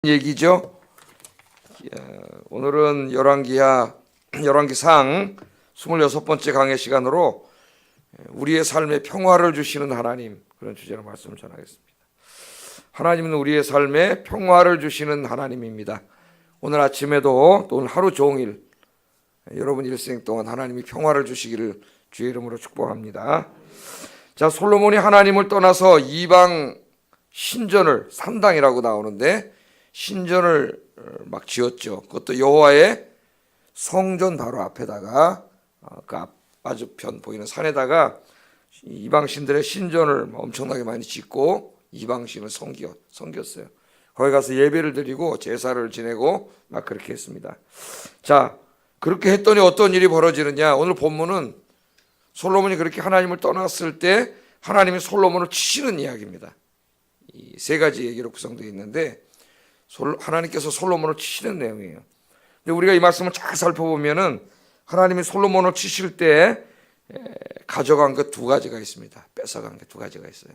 얘기죠. 오늘은 열왕기상 26번째 강의 시간으로 우리의 삶에 평화를 주시는 하나님, 그런 주제로 말씀을 전하겠습니다. 하나님은 우리의 삶에 평화를 주시는 하나님입니다. 오늘 아침에도 또 오늘 하루 종일 여러분 일생 동안 하나님이 평화를 주시기를 주의 이름으로 축복합니다. 자, 솔로몬이 하나님을 떠나서 이방 신전을, 산당이라고 나오는데 신전을 막 지었죠. 그것도 여호와의 성전 바로 앞에다가 그 맞은편 보이는 산에다가 이방신들의 신전을 엄청나게 많이 짓고 이방신을 섬겼어요. 거기 가서 예배를 드리고 제사를 지내고 막 그렇게 했습니다. 자, 그렇게 했더니 어떤 일이 벌어지느냐. 오늘 본문은 솔로몬이 그렇게 하나님을 떠났을 때 하나님이 솔로몬을 치시는 이야기입니다. 이 세 가지 얘기로 구성되어 있는데 하나님께서 솔로몬을 치시는 내용이에요. 근데 우리가 이 말씀을 잘 살펴보면은 하나님이 솔로몬을 치실 때 가져간 것 두 가지가 있습니다. 뺏어간 게 두 가지가 있어요.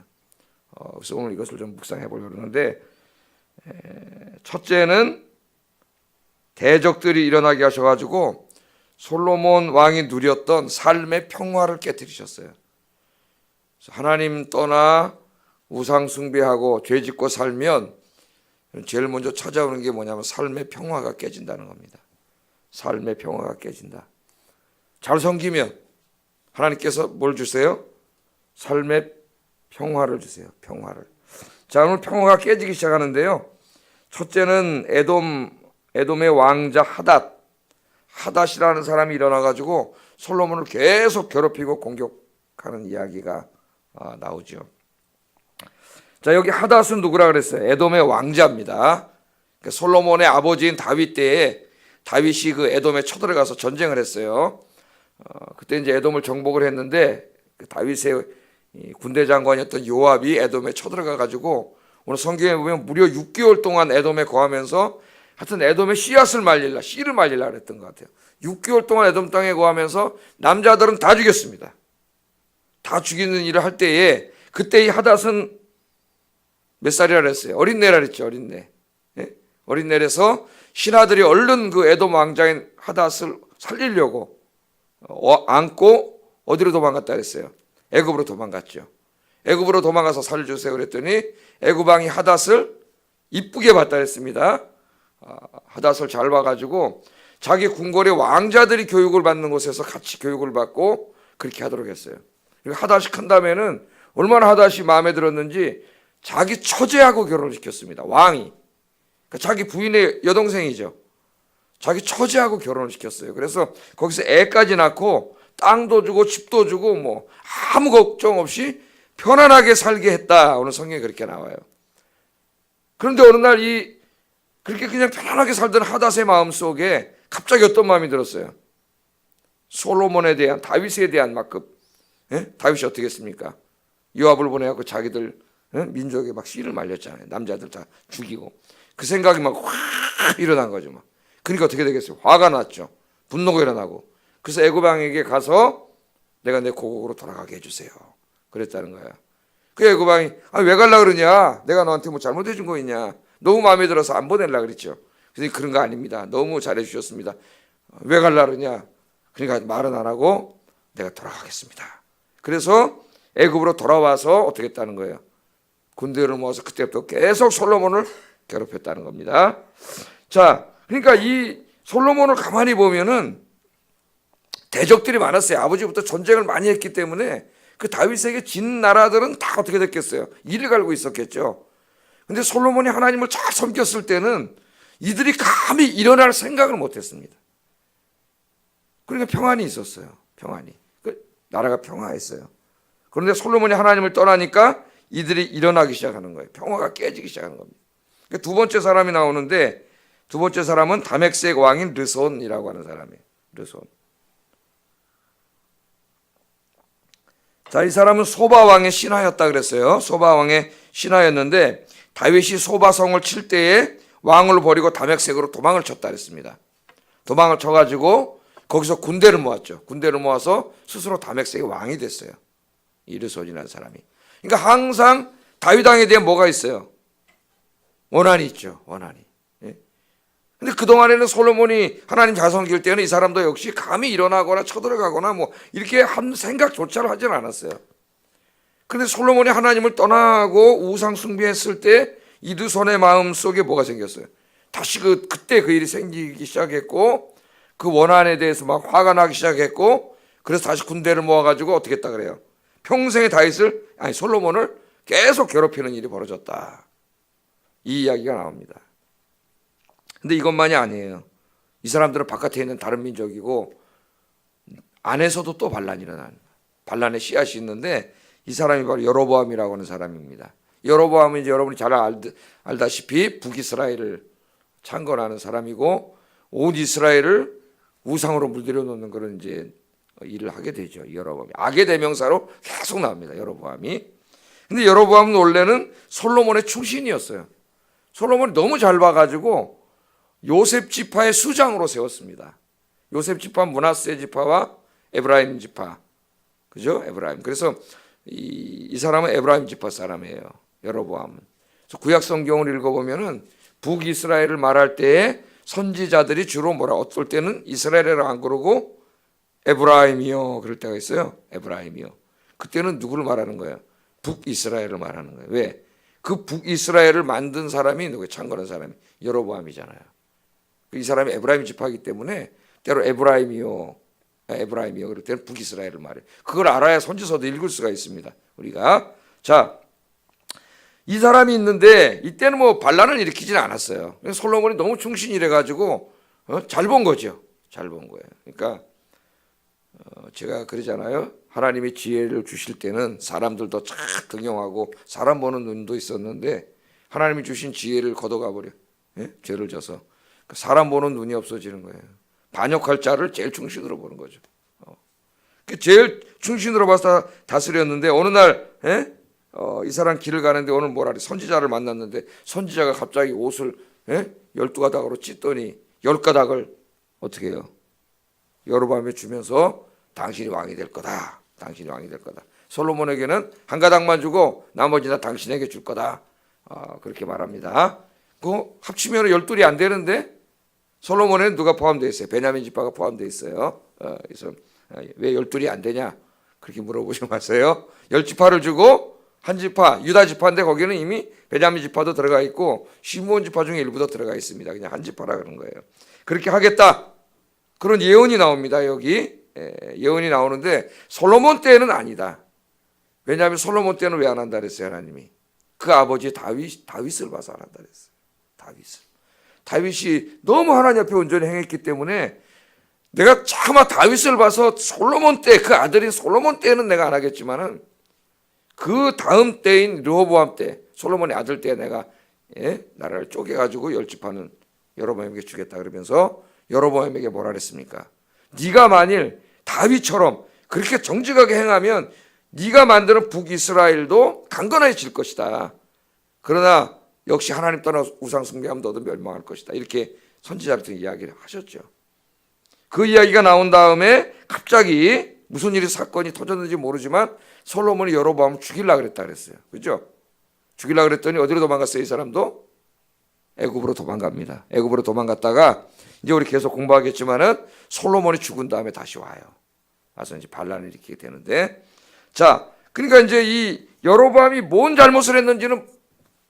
그래서 오늘 이것을 좀 묵상해 보려고 하는데, 첫째는 대적들이 일어나게 하셔가지고 솔로몬 왕이 누렸던 삶의 평화를 깨뜨리셨어요. 하나님 떠나 우상 숭배하고 죄 짓고 살면 제일 먼저 찾아오는 게 뭐냐면 삶의 평화가 깨진다는 겁니다. 삶의 평화가 깨진다. 잘 섬기면 하나님께서 뭘 주세요? 삶의 평화를 주세요. 평화를. 자, 오늘 평화가 깨지기 시작하는데요. 첫째는 에돔의 왕자 하닷이라는 사람이 일어나가지고 솔로몬을 계속 괴롭히고 공격하는 이야기가 나오죠. 자, 여기 하닷은 누구라 그랬어요? 에돔의 왕자입니다. 그러니까 솔로몬의 아버지인 다윗 때에 다윗이 그 에돔에 쳐들어가서 전쟁을 했어요. 그때 이제 에돔을 정복을 했는데 그 다윗의 군대 장관이었던 요압이 에돔에 쳐들어가 가지고 오늘 성경에 보면 무려 6개월 동안 에돔에 거하면서 하여튼 에돔의 씨를 말리려 그랬던 것 같아요. 6개월 동안 에돔 땅에 거하면서 남자들은 다 죽였습니다. 다 죽이는 일을 할 때에 그때 이 하닷은 몇 살이라 그랬어요? 어린애라 그랬죠. 어린애. 예? 어린애라서 신하들이 얼른 그 에돔 왕자인 하닷을 살리려고 안고 어디로 도망갔다 그랬어요? 애굽으로 도망갔죠. 애굽으로 도망가서 살려주세요 그랬더니 애굽 왕이 하닷을 이쁘게 봤다 그랬습니다. 하닷을 잘 봐가지고 자기 궁궐의 왕자들이 교육을 받는 곳에서 같이 교육을 받고 그렇게 하도록 했어요. 그리고 하닷이 큰 다음에는 얼마나 하닷이 마음에 들었는지 자기 처제하고 결혼을 시켰습니다. 왕이. 그러니까 자기 부인의 여동생이죠. 자기 처제하고 결혼을 시켰어요. 그래서 거기서 애까지 낳고 땅도 주고 집도 주고 뭐 아무 걱정 없이 편안하게 살게 했다. 오늘 성경에 그렇게 나와요. 그런데 어느 날 그렇게 그냥 편안하게 살던 하닷의 마음 속에 갑자기 어떤 마음이 들었어요? 솔로몬에 대한, 다윗에 대한 다윗이 어떻게 했습니까? 요압을 보내갖고 자기들 민족에 막 씨를 말렸잖아요. 남자들 다 죽이고. 그 생각이 막 확 일어난 거죠. 막. 그러니까 어떻게 되겠어요? 화가 났죠. 분노가 일어나고. 그래서 애굽 왕에게 가서 내가 내 고국으로 돌아가게 해주세요. 그랬다는 거야. 그 애굽 왕이 왜 가려고 그러냐? 내가 너한테 뭐 잘못해 준 거 있냐? 너무 마음에 들어서 안 보내려고 그랬죠. 그래서 그런 거 아닙니다. 너무 잘해 주셨습니다. 왜 가려고 그러냐? 그러니까 말은 안 하고 내가 돌아가겠습니다. 그래서 애굽으로 돌아와서 어떻게 했다는 거예요? 군대를 모아서 그때부터 계속 솔로몬을 괴롭혔다는 겁니다. 자, 그러니까 이 솔로몬을 가만히 보면은 대적들이 많았어요. 아버지부터 전쟁을 많이 했기 때문에 그 다윗에게 진 나라들은 다 어떻게 됐겠어요? 이를 갈고 있었겠죠. 근데 솔로몬이 하나님을 잘 섬겼을 때는 이들이 감히 일어날 생각을 못했습니다. 그러니까 평안이 있었어요. 평안이. 나라가 평화했어요. 그런데 솔로몬이 하나님을 떠나니까 이들이 일어나기 시작하는 거예요. 평화가 깨지기 시작하는 겁니다. 두 번째 사람이 나오는데 두 번째 사람은 다멕색 왕인 르손이라고 하는 사람이에요. 르손. 자, 이 사람은 소바 왕의 신하였다 그랬어요. 소바 왕의 신하였는데 다윗이 소바성을 칠 때에 왕을 버리고 다멕색으로 도망을 쳤다 그랬습니다. 도망을 쳐가지고 거기서 군대를 모았죠. 군대를 모아서 스스로 다멕색의 왕이 됐어요. 이 르손이라는 사람이. 그러니까 항상 다윗 왕에 대한 뭐가 있어요? 원한이 있죠. 원한이. 근데 그동안에는 솔로몬이 하나님 자손일 때는 이 사람도 역시 감히 일어나거나 쳐들어가거나 뭐 이렇게 한 생각조차를 하진 않았어요. 그런데 솔로몬이 하나님을 떠나고 우상 숭배했을 때 이두손의 마음 속에 뭐가 생겼어요? 다시 그때 그 일이 생기기 시작했고, 그 원한에 대해서 막 화가 나기 시작했고, 그래서 다시 군대를 모아가지고 어떻게 했다 그래요? 평생에 솔로몬을 계속 괴롭히는 일이 벌어졌다. 이 이야기가 나옵니다. 근데 이것만이 아니에요. 이 사람들은 바깥에 있는 다른 민족이고 안에서도 또 반란이 일어나는, 반란의 씨앗이 있는데 이 사람이 바로 여로보암이라고 하는 사람입니다. 여로보암은 이제 여러분이 잘 알다시피 북이스라엘을 창건하는 사람이고 온 이스라엘을 우상으로 물들여 놓는 그런 이제 일을 하게 되죠. 여로보암이 악의 대명사로 계속 나옵니다. 여로보암이. 근데 여로보암은 원래는 솔로몬의 충신이었어요. 솔로몬이 너무 잘 봐가지고 요셉 지파의 수장으로 세웠습니다. 요셉 지파, 므낫세 지파와 에브라임 지파, 그죠? 에브라임. 그래서 이 사람은 에브라임 지파 사람이에요. 여로보암은. 그래서 구약 성경을 읽어보면은 북이스라엘을 말할 때에 선지자들이 주로 어떨 때는 이스라엘이라고 안 그러고 에브라임이요 그럴 때가 있어요. 에브라임이요. 그때는 누구를 말하는 거예요? 북이스라엘을 말하는 거예요. 왜? 그 북이스라엘을 만든 사람이 누구예요? 창건한 사람이 여로보암이잖아요. 이 사람이 에브라임 지파이기 때문에 때로 에브라임이요 그럴 때는 북이스라엘을 말해요. 그걸 알아야 선지서도 읽을 수가 있습니다. 우리가. 자, 이 사람이 있는데 이때는 뭐 반란을 일으키지는 않았어요. 솔로몬이 너무 충신이래 가지고 잘 본 거죠. 잘 본 거예요. 그러니까 제가 그러잖아요. 하나님이 지혜를 주실 때는 사람들도 쫙 등용하고 사람 보는 눈도 있었는데 하나님이 주신 지혜를 걷어가 버려. 죄를 져서 사람 보는 눈이 없어지는 거예요. 반역할 자를 제일 충신으로 보는 거죠. 제일 충신으로 봐서 다스렸는데 어느 날 이 사람 길을 가는데 오늘 뭐라 그래? 선지자를 만났는데 선지자가 갑자기 옷을 12가닥으로 찢더니 10가닥을 어떻게 해요? 여로보암에 주면서 당신이 왕이 될 거다. 당신이 왕이 될 거다. 솔로몬에게는 한 가닥만 주고 나머지는 당신에게 줄 거다. 그렇게 말합니다. 그 합치면 12이 안 되는데 솔로몬에는 누가 포함되어 있어요? 베냐민 지파가 포함되어 있어요. 그래서 왜 12이 안 되냐? 그렇게 물어보지 마세요. 10지파를 주고 한 지파, 유다 지파인데 거기는 이미 베냐민 지파도 들어가 있고 시므온 지파 중에 일부도 들어가 있습니다. 그냥 한 지파라 그런 거예요. 그렇게 하겠다. 그런 예언이 나옵니다. 여기 예언이 나오는데 솔로몬 때는 아니다. 왜냐하면 솔로몬 때는 왜 안 한다 그랬어요? 하나님이 그 아버지 다윗을 봐서 안 한다 그랬어요. 다윗이 너무 하나님 앞에 온전히 행했기 때문에 내가 차마 다윗을 봐서 솔로몬 때, 그 아들인 솔로몬 때는 내가 안 하겠지만은 그 다음 때인 르호보암 때, 솔로몬의 아들 때 내가 나라를 쪼개가지고 10지파는 여로보암에게 주겠다 그러면서 여로보암에게 뭐라 그랬습니까? 네가 만일 다윗처럼 그렇게 정직하게 행하면 네가 만드는 북이스라엘도 강건해질 것이다. 그러나 역시 하나님 떠나 우상 숭배하면 너도 멸망할 것이다. 이렇게 선지자한테 이야기를 하셨죠. 그 이야기가 나온 다음에 갑자기 무슨 일이 사건이 터졌는지 모르지만 솔로몬이 여로보암을 죽이려고 그랬다 그랬어요. 그죠? 죽이려고 그랬더니 어디로 도망갔어요? 이 사람도 애굽으로 도망갑니다. 애굽으로 도망갔다가 이제 우리 계속 공부하겠지만은 솔로몬이 죽은 다음에 다시 와요. 와서 이제 반란을 일으키게 되는데, 자, 그러니까 이제 이 여로보암이 뭔 잘못을 했는지는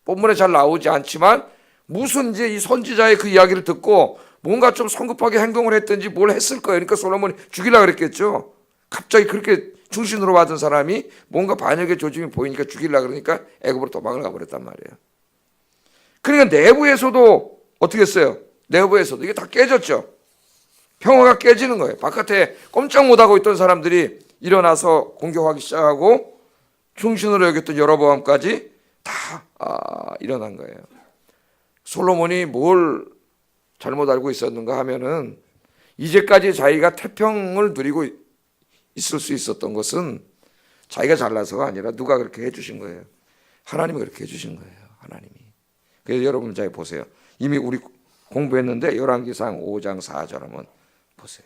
본문에 잘 나오지 않지만 무슨 이제 이 선지자의 그 이야기를 듣고 뭔가 좀 성급하게 행동을 했든지 뭘 했을 거예요. 그러니까 솔로몬이 죽이려고 그랬겠죠. 갑자기 그렇게 충신으로 받은 사람이 뭔가 반역의 조짐이 보이니까 죽이려고 그러니까 애굽으로 도망을 가버렸단 말이에요. 그러니까 내부에서도 어떻게 했어요? 내부에서도 이게 다 깨졌죠. 평화가 깨지는 거예요. 바깥에 꼼짝 못하고 있던 사람들이 일어나서 공격하기 시작하고 충신으로 여겼던 여로보암까지 다 일어난 거예요. 솔로몬이 뭘 잘못 알고 있었는가 하면은 이제까지 자기가 태평을 누리고 있을 수 있었던 것은 자기가 잘나서가 아니라 누가 그렇게 해주신 거예요. 하나님이 그렇게 해주신 거예요. 하나님이. 그래서 여러분 잘 보세요. 이미 우리 공부했는데 열왕기상 5장 4절 한번 보세요.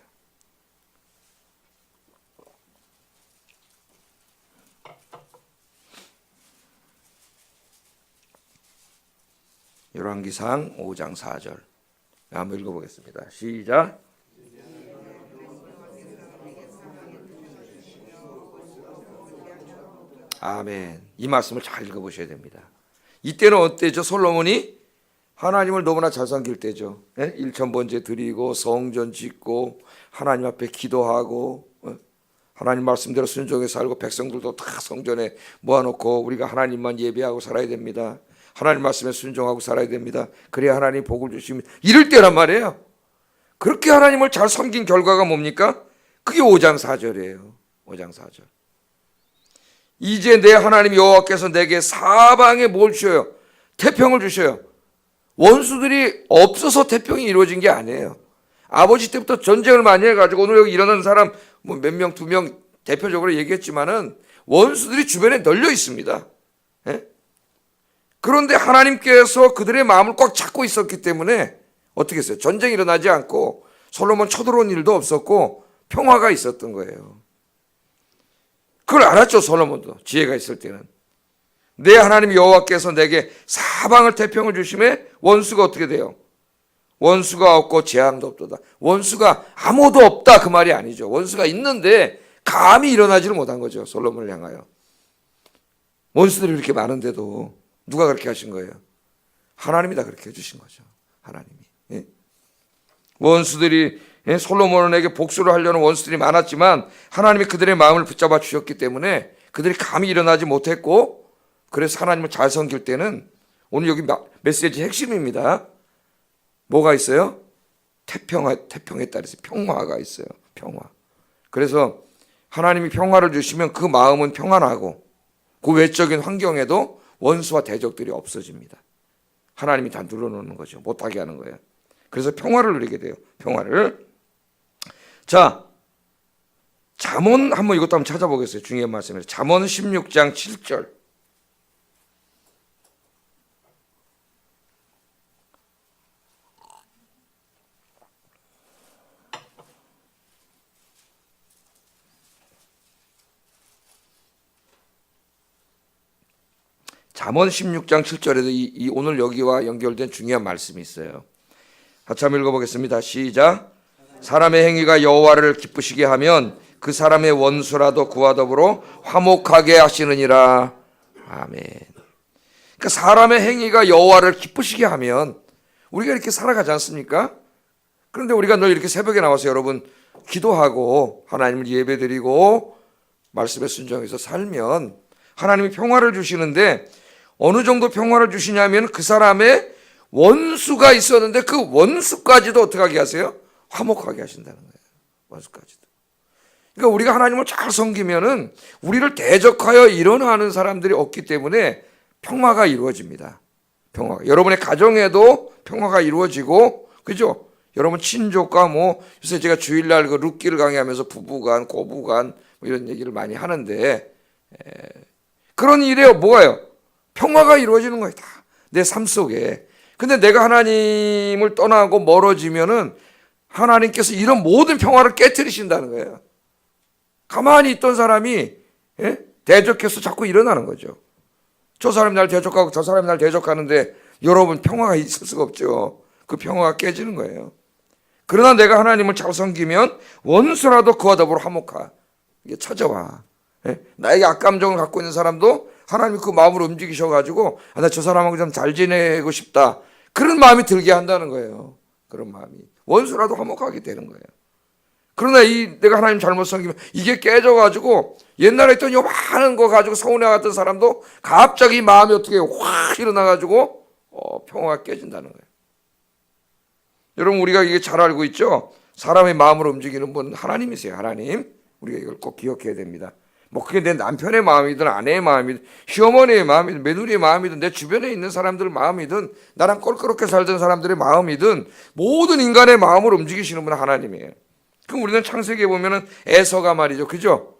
열왕기상 5장 4절 한번 읽어보겠습니다. 시작. 아멘. 이 말씀을 잘 읽어보셔야 됩니다. 이때는 어때죠? 솔로몬이 하나님을 너무나 잘 섬길 때죠. 일천번제 드리고 성전 짓고 하나님 앞에 기도하고 하나님 말씀대로 순종해 살고 백성들도 다 성전에 모아놓고 우리가 하나님만 예배하고 살아야 됩니다. 하나님 말씀에 순종하고 살아야 됩니다. 그래야 하나님 복을 주십니다. 이럴 때란 말이에요. 그렇게 하나님을 잘 섬긴 결과가 뭡니까? 그게 5장 4절이에요. 5장 4절. 이제 내 하나님 여호와께서 내게 사방에 뭘 주셔요? 태평을 주셔요. 원수들이 없어서 태평이 이루어진 게 아니에요. 아버지 때부터 전쟁을 많이 해가지고 오늘 여기 일어나는 사람 뭐 몇 명, 2명 대표적으로 얘기했지만은 원수들이 주변에 널려 있습니다. 예? 그런데 하나님께서 그들의 마음을 꽉 잡고 있었기 때문에 어떻게 했어요? 전쟁이 일어나지 않고 솔로몬 쳐들어온 일도 없었고 평화가 있었던 거예요. 그걸 알았죠. 솔로몬도 지혜가 있을 때는. 내 하나님 여호와께서 내게 사방을 태평을 주심에 원수가 어떻게 돼요? 원수가 없고 재앙도 없도다. 원수가 아무도 없다 그 말이 아니죠. 원수가 있는데 감히 일어나지를 못한 거죠. 솔로몬을 향하여. 원수들이 그렇게 많은데도 누가 그렇게 하신 거예요? 하나님이 다 그렇게 해주신 거죠. 하나님이. 예? 원수들이 솔로몬에게 복수를 하려는 원수들이 많았지만 하나님이 그들의 마음을 붙잡아 주셨기 때문에 그들이 감히 일어나지 못했고, 그래서 하나님을 잘 섬길 때는 오늘 여기 메시지 핵심입니다. 뭐가 있어요? 태평에 따라서 평화가 있어요. 평화. 그래서 하나님이 평화를 주시면 그 마음은 평안하고 그 외적인 환경에도 원수와 대적들이 없어집니다. 하나님이 다 눌러놓는 거죠. 못하게 하는 거예요. 그래서 평화를 누리게 돼요. 평화를. 자, 잠언 한번 이것도 한번 찾아보겠어요. 중요한 말씀이에요. 잠언 16장 7절. 잠언 16장 7절에도 이 오늘 여기와 연결된 중요한 말씀이 있어요. 같이 한번 읽어보겠습니다. 시작. 사람의 행위가 여호와를 기쁘시게 하면 그 사람의 원수라도 그와 더불어 화목하게 하시느니라. 아멘. 그러니까 사람의 행위가 여호와를 기쁘시게 하면 우리가 이렇게 살아가지 않습니까? 그런데 우리가 늘 이렇게 새벽에 나와서 여러분 기도하고 하나님을 예배드리고 말씀에 순종해서 살면 하나님이 평화를 주시는데, 어느 정도 평화를 주시냐면 그 사람의 원수가 있었는데 그 원수까지도 어떻게 하게 하세요? 화목하게 하신다는 거예요. 원수까지도. 그러니까 우리가 하나님을 잘 섬기면은 우리를 대적하여 일어나는 사람들이 없기 때문에 평화가 이루어집니다. 평화가. 여러분의 가정에도 평화가 이루어지고, 그죠? 여러분 친족과 뭐 요새 제가 주일날 그 룻기를 강의하면서 부부간, 고부간 뭐 이런 얘기를 많이 하는데, 그런 일에 뭐가요? 평화가 이루어지는 거예요. 다 내 삶 속에. 근데 내가 하나님을 떠나고 멀어지면은 하나님께서 이런 모든 평화를 깨트리신다는 거예요. 가만히 있던 사람이 대적해서 자꾸 일어나는 거죠. 저 사람이 날 대적하고 저 사람이 날 대적하는데 여러분 평화가 있을 수가 없죠. 그 평화가 깨지는 거예요. 그러나 내가 하나님을 잘 섬기면 원수라도 그와 더불어 화목하. 이게 찾아와. 나에게 악감정을 갖고 있는 사람도 하나님이 그 마음을 움직이셔가지고 나 저 사람하고 좀 잘 지내고 싶다. 그런 마음이 들게 한다는 거예요. 그런 마음이. 원수라도 화목하게 되는 거예요. 그러나 내가 하나님 잘못 섬기면 이게 깨져가지고 옛날에 있던 요만한 거 가지고 서운해갔던 사람도 갑자기 마음이 어떻게 확 일어나가지고 평화가 깨진다는 거예요. 여러분 우리가 이게 잘 알고 있죠? 사람의 마음을 움직이는 분은 하나님이세요. 하나님. 우리가 이걸 꼭 기억해야 됩니다. 뭐 그게 내 남편의 마음이든 아내의 마음이든 시어머니의 마음이든 며느리의 마음이든 내 주변에 있는 사람들 마음이든 나랑 껄끄럽게 살던 사람들의 마음이든 모든 인간의 마음을 움직이시는 분은 하나님이에요. 그럼 우리는 창세기에 보면은 에서가 말이죠. 그죠?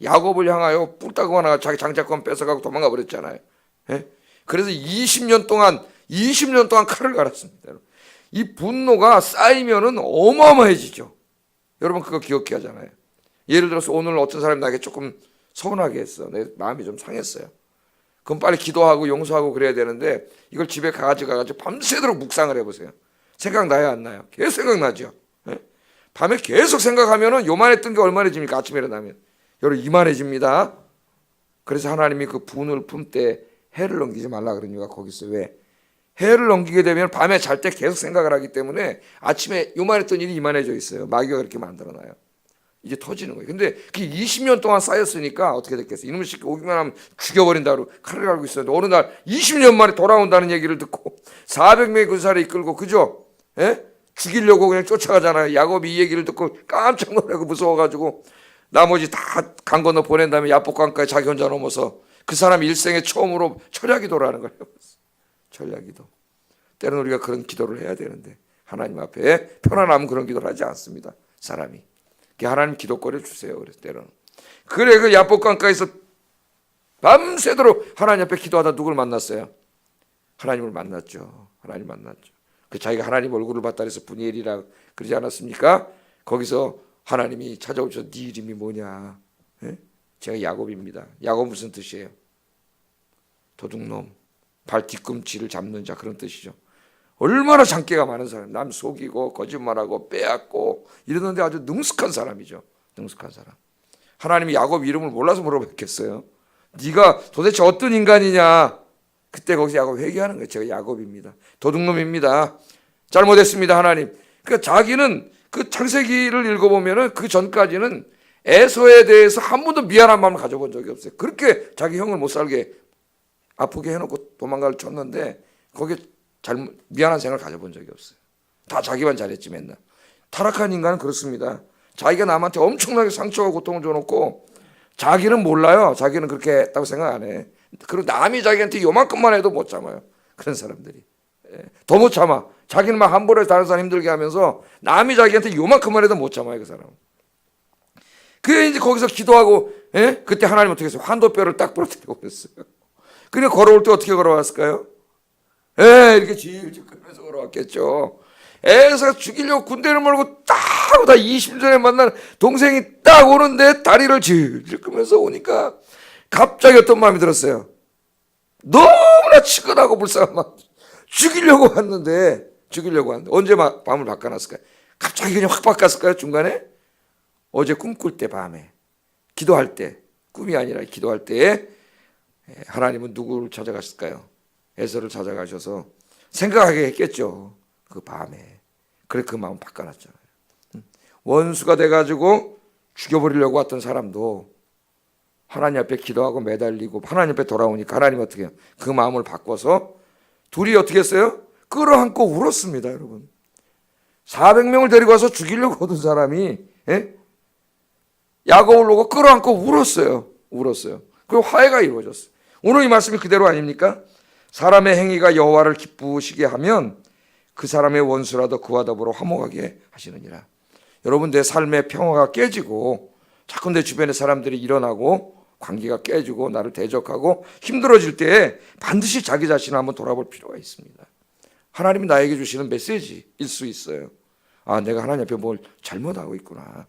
야곱을 향하여 뿔따구 하나 자기 장자권 뺏어가고 도망가 버렸잖아요. 그래서 20년 동안 칼을 갈았습니다. 이 분노가 쌓이면은 어마어마해지죠. 여러분 그거 기억해야 하잖아요. 예를 들어서 오늘 어떤 사람이 나에게 조금 서운하게 했어. 내 마음이 좀 상했어요. 그럼 빨리 기도하고 용서하고 그래야 되는데 이걸 집에 가지고 밤새도록 묵상을 해보세요. 생각나요 안 나요? 계속 생각나죠. 예? 밤에 계속 생각하면은 요만했던 게 얼마나집니까? 아침에 일어나면 여러분 이만해집니다. 그래서 하나님이 그 분을 품때 해를 넘기지 말라 그런 이유가 거기 있어요. 왜? 해를 넘기게 되면 밤에 잘 때 계속 생각을 하기 때문에 아침에 요만했던 일이 이만해져 있어요. 마귀가 그렇게 만들어놔요. 이제 터지는 거예요. 근데 그게 20년 동안 쌓였으니까 어떻게 됐겠어요? 이놈의 새끼 오기만 하면 죽여버린다고 칼을 갈고 있었는데 어느 날 20년 만에 돌아온다는 얘기를 듣고 400명의 군사를 이끌고 그죠? 예? 죽이려고 그냥 쫓아가잖아요. 야곱이 이 얘기를 듣고 깜짝 놀라고 무서워가지고 나머지 다 강 건너 보낸 다음에 야복강까지 자기 혼자 넘어서 그 사람 일생에 처음으로 철야기도라는 걸 해봤어요. 철야기도. 때로는 우리가 그런 기도를 해야 되는데 하나님 앞에 편안하면 그런 기도를 하지 않습니다. 사람이. 하나님 기도거리를 주세요. 그래서 때로는. 그래 그 야복강가에서 밤새도록 하나님 앞에 기도하다 누굴 만났어요? 하나님을 만났죠. 하나님 만났죠. 그 자기가 하나님 얼굴을 봤다 해서 분이엘이라 그러지 않았습니까? 거기서 하나님이 찾아오셔서 네 이름이 뭐냐? 예? 제가 야곱입니다. 야곱 무슨 뜻이에요? 도둑놈, 발 뒤꿈치를 잡는 자 그런 뜻이죠. 얼마나 장기가 많은 사람, 남 속이고 거짓말하고 빼앗고 이러는데 아주 능숙한 사람이죠. 능숙한 사람. 하나님이 야곱 이름을 몰라서 물어봤겠어요. 네가 도대체 어떤 인간이냐? 그때 거기서 야곱 회개하는 거예요. 제가 야곱입니다. 도둑놈입니다. 잘못했습니다, 하나님. 그러니까 자기는 그 창세기를 읽어보면은 그 전까지는 에서에 대해서 한 번도 미안한 마음을 가져본 적이 없어요. 그렇게 자기 형을 못 살게 아프게 해놓고 도망가를 쳤는데 거기에 미안한 생각을 가져본 적이 없어요. 다 자기만 잘했지 맨날. 타락한 인간은 그렇습니다. 자기가 남한테 엄청나게 상처와 고통을 줘놓고 자기는 몰라요. 자기는 그렇게 했다고 생각 안 해. 그리고 남이 자기한테 요만큼만 해도 못 참아요. 그런 사람들이. 더 못 참아. 자기는 막 함부로 해서 다른 사람 힘들게 하면서 남이 자기한테 요만큼만 해도 못 참아요. 그 사람은. 그래 이제 거기서 기도하고 그때 하나님 어떻게 했어요? 환도뼈를 딱 부러뜨리고 그랬어요. 그래 걸어올 때 어떻게 걸어왔을까요? 이렇게 질질 끌면서 걸어왔겠죠. 애서 죽이려고 군대를 몰고 딱 오다 20년 전에 만난 동생이 딱 오는데 다리를 질질 끌면서 오니까 갑자기 어떤 마음이 들었어요? 너무나 치근하고 불쌍한 마음. 죽이려고 왔는데 언제 마음을 바꿔놨을까요? 갑자기 그냥 확 바꿨을까요? 중간에? 어제 꿈꿀 때 밤에 기도할 때 꿈이 아니라 기도할 때에 하나님은 누구를 찾아가실까요? 에서를 찾아가셔서 생각하게 했겠죠. 그 밤에. 그래 그 마음 바꿔놨잖아요. 원수가 돼가지고 죽여버리려고 왔던 사람도 하나님 앞에 기도하고 매달리고 하나님 앞에 돌아오니까 하나님 어떻게 해요? 그 마음을 바꿔서 둘이 어떻게 했어요? 끌어안고 울었습니다. 여러분. 400명을 데리고 와서 죽이려고 오던 사람이 야곱을 보고 끌어안고 울었어요. 그리고 화해가 이루어졌어요. 오늘 이 말씀이 그대로 아닙니까? 사람의 행위가 여호와를 기쁘시게 하면 그 사람의 원수라도 그와 더불어 화목하게 하시느니라. 여러분 내 삶의 평화가 깨지고 자꾸 내 주변에 사람들이 일어나고 관계가 깨지고 나를 대적하고 힘들어질 때에 반드시 자기 자신을 한번 돌아볼 필요가 있습니다. 하나님이 나에게 주시는 메시지일 수 있어요. 아, 내가 하나님 앞에 뭘 잘못하고 있구나.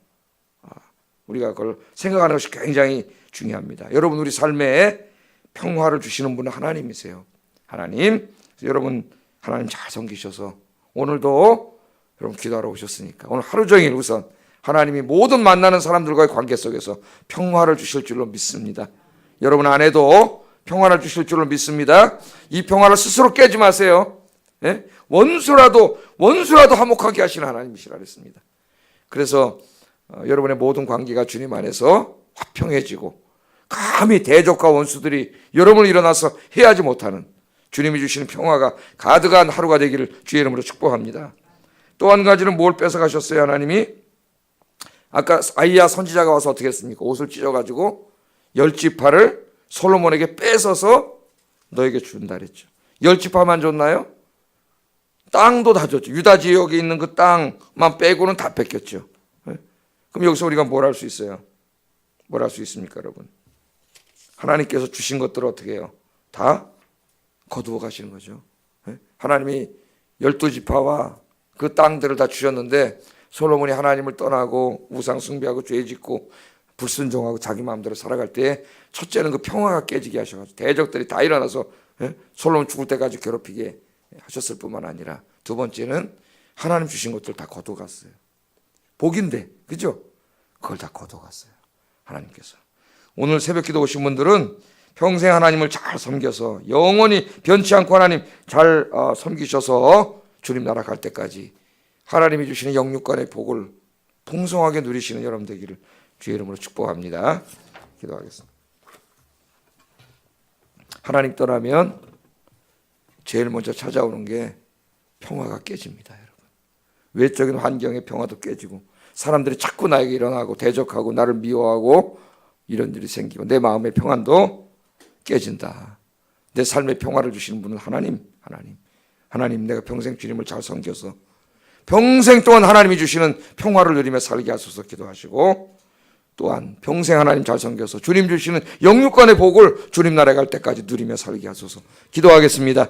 우리가 그걸 생각하는 것이 굉장히 중요합니다. 여러분 우리 삶에 평화를 주시는 분은 하나님이세요. 하나님, 여러분 하나님 잘 섬기셔서 오늘도 여러분 기도하러 오셨으니까 오늘 하루 종일 우선 하나님이 모든 만나는 사람들과의 관계 속에서 평화를 주실 줄로 믿습니다. 여러분 안에도 평화를 주실 줄로 믿습니다. 이 평화를 스스로 깨지 마세요. 원수라도 화목하게 하시는 하나님이시라 그랬습니다. 그래서 여러분의 모든 관계가 주님 안에서 화평해지고 감히 대적과 원수들이 여러분을 일어나서 해하지 못하는 주님이 주시는 평화가 가득한 하루가 되기를 주의 이름으로 축복합니다. 또 한 가지는 뭘 뺏어가셨어요? 하나님이 아까 아이야 선지자가 와서 어떻게 했습니까? 옷을 찢어가지고 10지파를 솔로몬에게 뺏어서 너에게 준다 그랬죠. 10지파만 줬나요? 땅도 다 줬죠. 유다 지역에 있는 그 땅만 빼고는 다 뺏겼죠. 그럼 여기서 우리가 뭘 할 수 있어요? 뭘 할 수 있습니까, 여러분? 하나님께서 주신 것들을 어떻게 해요? 다 거두어 가시는 거죠. 하나님이 12지파와 그 땅들을 다 주셨는데 솔로몬이 하나님을 떠나고 우상 숭배하고 죄 짓고 불순종하고 자기 마음대로 살아갈 때 첫째는 그 평화가 깨지게 하셔가지고 대적들이 다 일어나서 솔로몬 죽을 때까지 괴롭히게 하셨을 뿐만 아니라 두 번째는 하나님 주신 것들 다 거둬갔어요. 복인데, 그죠? 그걸 다 거둬갔어요. 하나님께서. 오늘 새벽기도 오신 분들은 평생 하나님을 잘 섬겨서 영원히 변치 않고 하나님 잘 섬기셔서 주님 나라 갈 때까지 하나님이 주시는 영육간의 복을 풍성하게 누리시는 여러분 되기를 주의 이름으로 축복합니다. 기도하겠습니다. 하나님 떠나면 제일 먼저 찾아오는 게 평화가 깨집니다, 여러분. 외적인 환경의 평화도 깨지고 사람들이 자꾸 나에게 일어나고 대적하고 나를 미워하고 이런 일이 생기고 내 마음의 평안도 깨진다. 내 삶의 평화를 주시는 분은 하나님 내가 평생 주님을 잘 섬겨서 평생 동안 하나님이 주시는 평화를 누리며 살게 하소서 기도하시고 또한 평생 하나님 잘 섬겨서 주님 주시는 영육간의 복을 주님 나라에 갈 때까지 누리며 살게 하소서 기도하겠습니다.